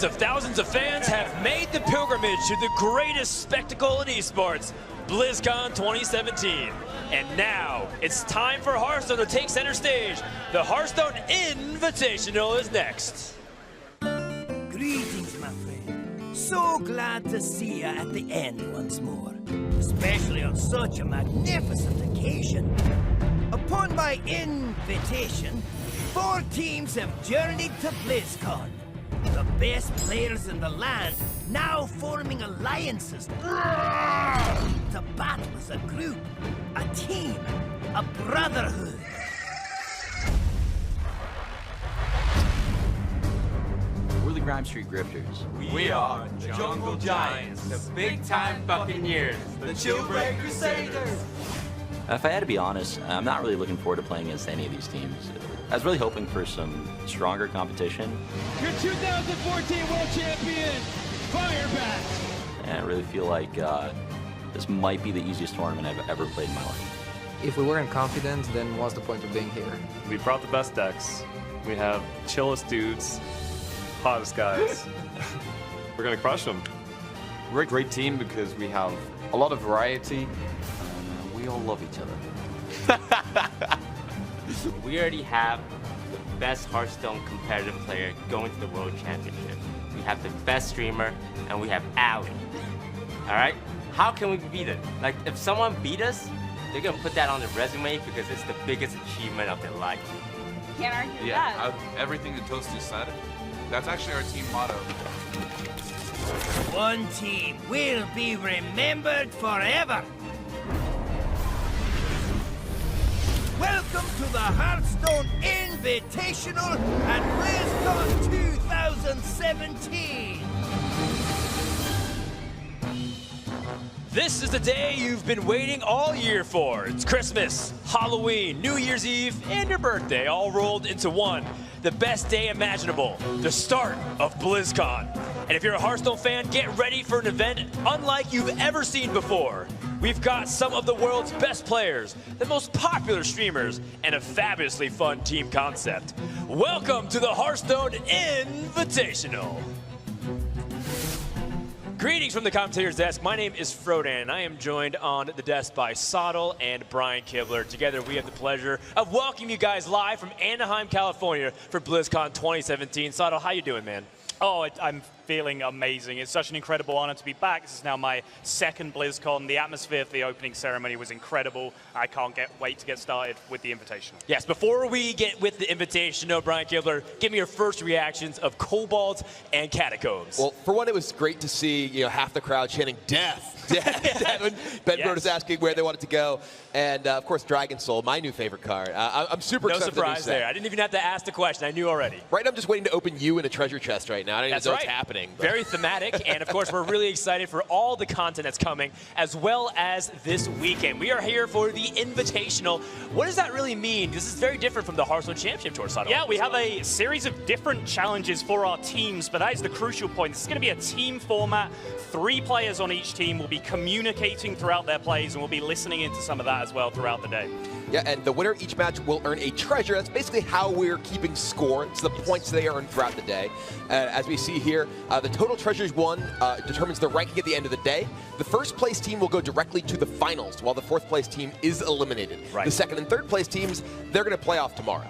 of thousands of fans have made the pilgrimage to the greatest spectacle in esports, BlizzCon 2017. And now, it's time for Hearthstone to take center stage. The Hearthstone Invitational is next. Greetings, my friend. So glad to see you at the end once more, especially on such a magnificent occasion. Upon my invitation, 4 teams have journeyed to Blizzcon. The best players in the land now forming alliances to battle as a group, a team, a brotherhood. We're the Grime Street Grifters. We are the Jungle Giants, the big-time Buccaneers, the Chillbreak Crusaders. If I had to be honest, I'm not really looking forward to playing against any of these teams. I was really hoping for some stronger competition. Your 2014 World Champion, Firebat! And I really feel like this might be the easiest tournament I've ever played in my life. If we weren't confident, then what's the point of being here? We brought the best decks. We have chillest dudes, hottest guys. We're gonna crush them. We're a great team because we have a lot of variety and we all love each other. We already have the best Hearthstone competitive player going to the World Championship. We have the best streamer, and we have Ali. All right? How can we beat it? Like, if someone beat us, they're gonna put that on their resume because it's the biggest achievement of their life. Can't argue with Yeah, that. everything that Toasty said, that's actually our team motto. One team will be remembered forever. Welcome to the Hearthstone Invitational at BlizzCon 2017. This is the day you've been waiting all year for. It's Christmas, Halloween, New Year's Eve, and your birthday all rolled into one. The best day imaginable, the start of BlizzCon. And if you're a Hearthstone fan, get ready for an event unlike you've ever seen before. We've got some of the world's best players, the most popular streamers, and a fabulously fun team concept. Welcome to the Hearthstone Invitational. Greetings from the commentator's desk. My name is Frodan, and I am joined on the desk by Sottle and Brian Kibler. Together, we have the pleasure of welcoming you guys live from Anaheim, California for BlizzCon 2017. Sottle, how you doing, man? Oh, I'm feeling amazing. It's such an incredible honor to be back. This is now my second BlizzCon. The atmosphere for the opening ceremony was incredible. I can't wait to get started with the invitation. Yes, before we get with the invitation, Brian Kibler, give me your first reactions of kobolds and catacombs. Well, for one, it was great to see half the crowd chanting death, death. When Ben Bird is asking where they wanted to go, and of course, Dragon Soul, my new favorite card. I'm super excited. No surprise there. I didn't even have to ask the question. I knew already. Right, I'm just waiting to open you in a treasure chest right now. I don't even know what's happening. But. Very thematic, and of course, we're really excited for all the content that's coming, as well as this weekend. We are here for the Invitational. What does that really mean? This is very different from the Hearthstone Championship Tour, Sottle. Yeah, we have a series of different challenges for our teams, but that is the crucial point. This is going to be a team format. 3 players on each team will be communicating throughout their plays, and we'll be listening into some of that as well throughout the day. Yeah, and the winner of each match will earn a treasure. That's basically how we're keeping score. It's the points they earn throughout the day. As we see here, the total treasures won determines the ranking at the end of the day. The first place team will go directly to the finals, while the 4th place team is eliminated. Right. The 2nd and 3rd place teams, they're going to play off tomorrow.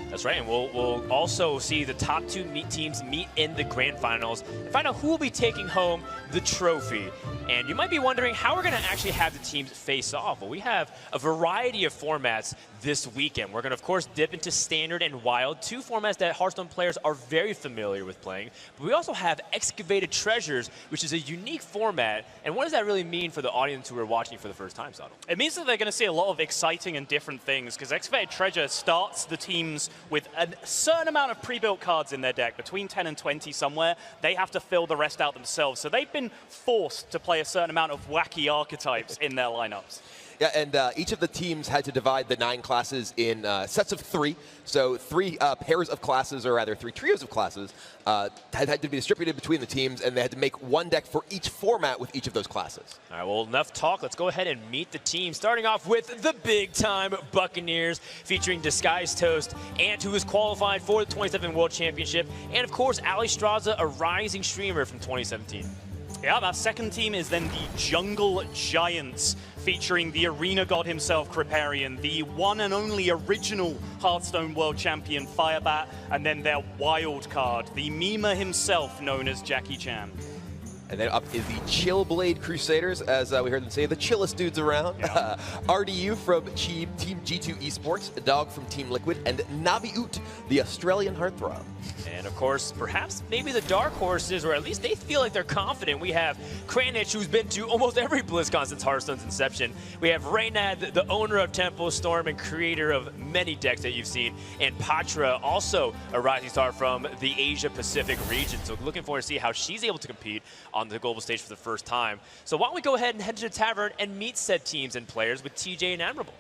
That's right, and we'll also see the top 2 teams meet in the grand finals and find out who will be taking home the trophy. And you might be wondering how we're going to actually have the teams face off. Well, we have a variety of formats this weekend. We're going to, of course, dip into Standard and Wild, 2 formats that Hearthstone players are very familiar with playing. But we also have Excavated Treasures, which is a unique format. And what does that really mean for the audience who are watching for the first time, Sottle? It means that they're going to see a lot of exciting and different things, because Excavated Treasure starts the teams with a certain amount of pre-built cards in their deck, between 10 and 20 somewhere. They have to fill the rest out themselves. So they've been forced to play a certain amount of wacky archetypes in their lineups. Yeah, and each of the teams had to divide the 9 classes in sets of 3. So 3 pairs of classes, or rather 3 trios of classes, had to be distributed between the teams, and they had to make 1 deck for each format with each of those classes. All right, well, enough talk. Let's go ahead and meet the team. Starting off with the big-time Buccaneers, featuring Disguised Toast, and who is qualified for the 2017 World Championship, and of course, Ali Straza, a rising streamer from 2017. Yeah, that second team is then the Jungle Giants, featuring the arena god himself, Kripparrian, the one and only original Hearthstone World Champion, Firebat, and then their wild card, the memer himself, known as Jackie Chan. And then up is the Chillblade Crusaders, as we heard them say, the chillest dudes around. Yeah. RDU from Team G2 Esports, a dog from Team Liquid, and Navi Oot, the Australian heartthrob. And of course, perhaps maybe the dark horses, or at least they feel like they're confident. We have Kranich, who's been to almost every Blizzcon since Hearthstone's inception. We have Reynad, the owner of Tempo Storm and creator of many decks that you've seen. And Patra, also a rising star from the Asia-Pacific region. So looking forward to see how she's able to compete on the global stage for the first time. So why don't we go ahead and head to the tavern and meet said teams and players with TJ and Admirable.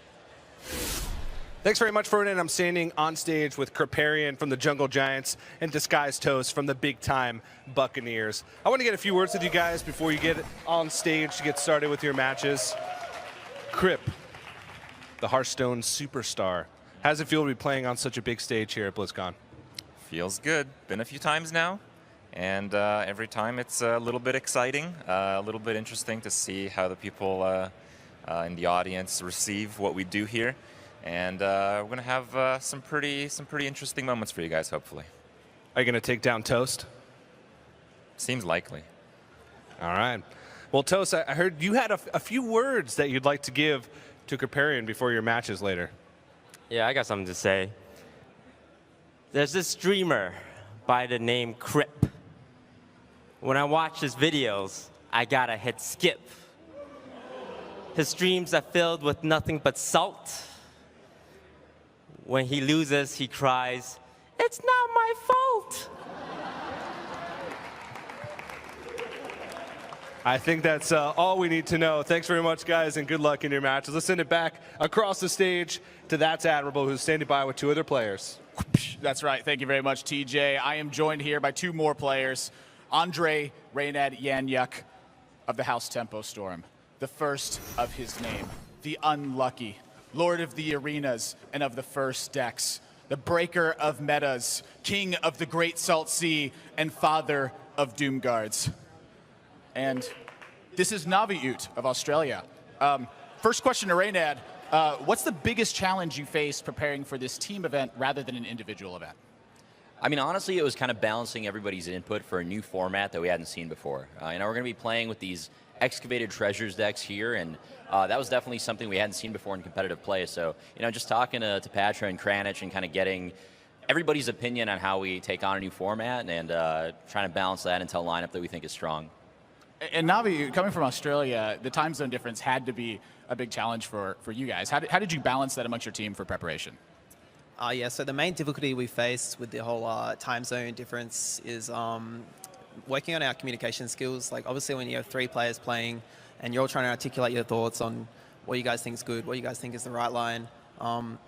Thanks very much, Ferdinand. I'm standing on stage with Kripparrian from the Jungle Giants and Disguised Toast from the big-time Buccaneers. I want to get a few words with you guys before you get on stage to get started with your matches. Krip, the Hearthstone superstar. How does it feel to be playing on such a big stage here at BlizzCon? Feels good. Been a few times now, and every time it's a little bit exciting, a little bit interesting to see how the people in the audience receive what we do here. And we're going to have some pretty interesting moments for you guys, hopefully. Are you going to take down Toast? Seems likely. All right. Well, Toast, I heard you had a few words that you'd like to give to Kripparrian before your matches later. Yeah, I got something to say. There's this streamer by the name Krip. When I watch his videos, I gotta hit skip. His streams are filled with nothing but salt. When he loses, he cries, "It's not my fault." I think that's all we need to know. Thanks very much, guys, and good luck in your matches. Let's send it back across the stage to That's Admirable, who's standing by with 2 other players. That's right. Thank you very much, TJ. I am joined here by 2 more players, Andre Reynad Yanyuk of the House Tempo Storm, the first of his name, the Unlucky, Lord of the Arenas and of the First Decks, the Breaker of Metas, King of the Great Salt Sea, and Father of Doomguards. And this is Navi Oot of Australia. First question to Reynad. What's the biggest challenge you faced preparing for this team event rather than an individual event? I mean, honestly, it was kind of balancing everybody's input for a new format that we hadn't seen before. We're going to be playing with these excavated treasures decks here, and that was definitely something we hadn't seen before in competitive play. So, just talking to Patra and Kranich and kind of getting everybody's opinion on how we take on a new format and trying to balance that into a lineup that we think is strong. And Navi, coming from Australia, the time zone difference had to be a big challenge for you guys. How did you balance that amongst your team for preparation? Yeah, so the main difficulty we faced with the whole time zone difference is working on our communication skills. Like, obviously, when you have 3 players playing and you're all trying to articulate your thoughts on what you guys think is good, what you guys think is the right line,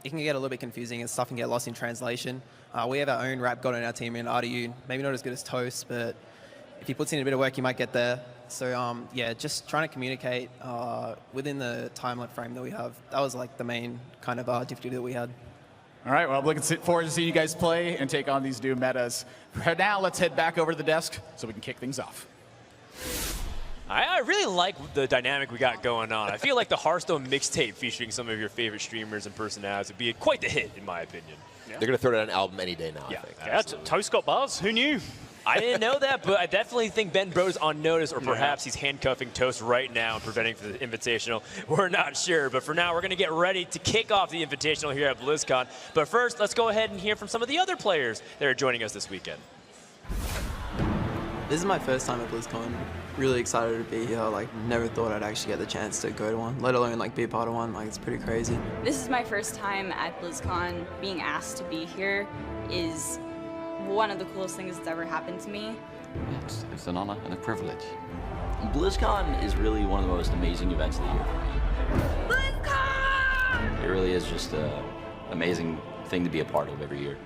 it can get a little bit confusing and stuff can get lost in translation. We have our own rap god on our team in RDU, maybe not as good as Toast, but if he puts in a bit of work, you might get there. So yeah, just trying to communicate within the time frame that we have. That was like the main kind of difficulty that we had. All right, well, I'm looking forward to seeing you guys play and take on these new metas. For now, let's head back over to the desk so we can kick things off. I really like the dynamic we got going on. I feel like the Hearthstone mixtape featuring some of your favorite streamers and personalities would be quite the hit, in my opinion. Yeah. They're going to throw out an album any day now, yeah, I think. Yeah, Toast got buzz. Who knew? I didn't know that, but I definitely think Ben Bro's on notice, or perhaps he's handcuffing Toast right now and preventing for the Invitational. We're not sure, but for now, we're going to get ready to kick off the Invitational here at BlizzCon. But first, let's go ahead and hear from some of the other players that are joining us this weekend. This is my first time at BlizzCon. Really excited to be here. Like, never thought I'd actually get the chance to go to one, let alone like be a part of one. Like, it's pretty crazy. This is my first time at BlizzCon. Being asked to be here is one of the coolest things that's ever happened to me. It's an honor and a privilege. BlizzCon is really one of the most amazing events of the year for me. It really is just an amazing thing to be a part of every year.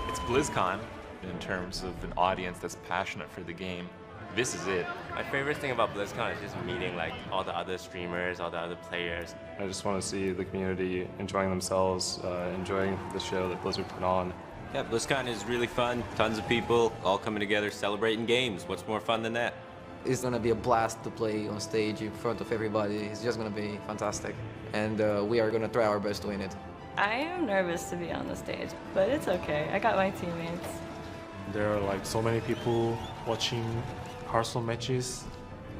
It's BlizzCon in terms of an audience that's passionate for the game. This is it. My favorite thing about BlizzCon is just meeting like all the other streamers, all the other players. I just want to see the community enjoying themselves, enjoying the show that Blizzard put on. Yeah, BlizzCon is really fun. Tons of people all coming together celebrating games. What's more fun than that? It's gonna be a blast to play on stage in front of everybody. It's just gonna be fantastic. And we are gonna try our best to win it. I am nervous to be on the stage, but it's okay. I got my teammates. There are like so many people watching Hearthstone matches,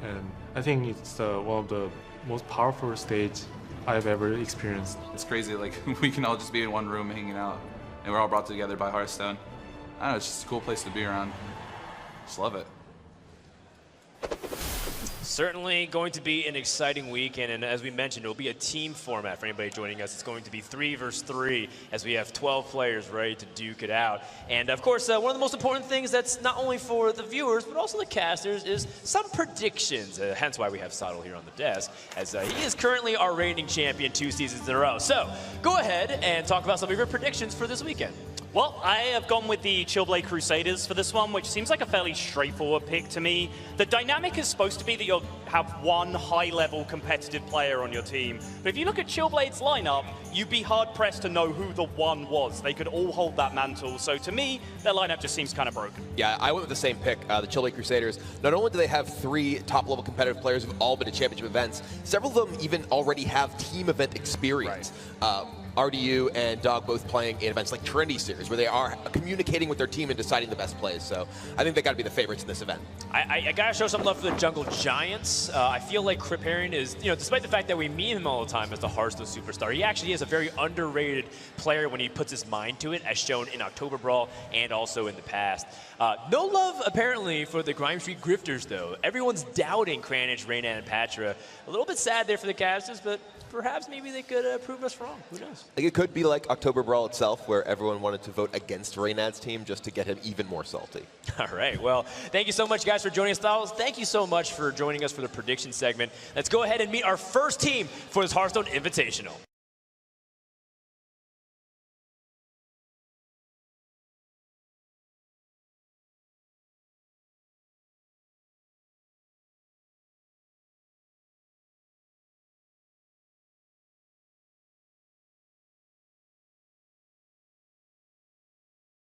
and I think it's one of the most powerful stage I've ever experienced. It's crazy, like we can all just be in one room hanging out, and we're all brought together by Hearthstone. I don't know, it's just a cool place to be around. Just love it. Certainly going to be an exciting weekend, and as we mentioned, it'll be a team format for anybody joining us. It's going to be 3 versus 3 as we have 12 players ready to duke it out. And of course, one of the most important things that's not only for the viewers, but also the casters is some predictions, hence why we have Sottle here on the desk, as he is currently our reigning champion 2 seasons in a row. So go ahead and talk about some of your predictions for this weekend. Well, I have gone with the Chillblade Crusaders for this one, which seems like a fairly straightforward pick to me. The dynamic is supposed to be that you'll have one high-level competitive player on your team. But if you look at Chillblade's lineup, you'd be hard-pressed to know who the one was. They could all hold that mantle. So to me, their lineup just seems kind of broken. Yeah, I went with the same pick, the Chillblade Crusaders. Not only do they have 3 top-level competitive players who've all been to championship events, several of them even already have team event experience. Right. RDU and Dog both playing in events like Trinity Series, where they are communicating with their team and deciding the best plays. So I think they got to be the favorites in this event. I got to show some love for the Jungle Giants. I feel like Kriparian is, despite the fact that we meet him all the time as the Hearthstone superstar, he actually is a very underrated player when he puts his mind to it, as shown in October Brawl and also in the past. No love, apparently, for the Grime Street Grifters, though. Everyone's doubting Kranich, Reynad, and Patra. A little bit sad there for the casters, but perhaps maybe they could prove us wrong. Who knows? Like it could be like October Brawl itself, where everyone wanted to vote against Reynad's team just to get him even more salty. All right. Well, thank you so much, guys, for joining us. Styles, thank you so much for joining us for the prediction segment. Let's go ahead and meet our first team for this Hearthstone Invitational.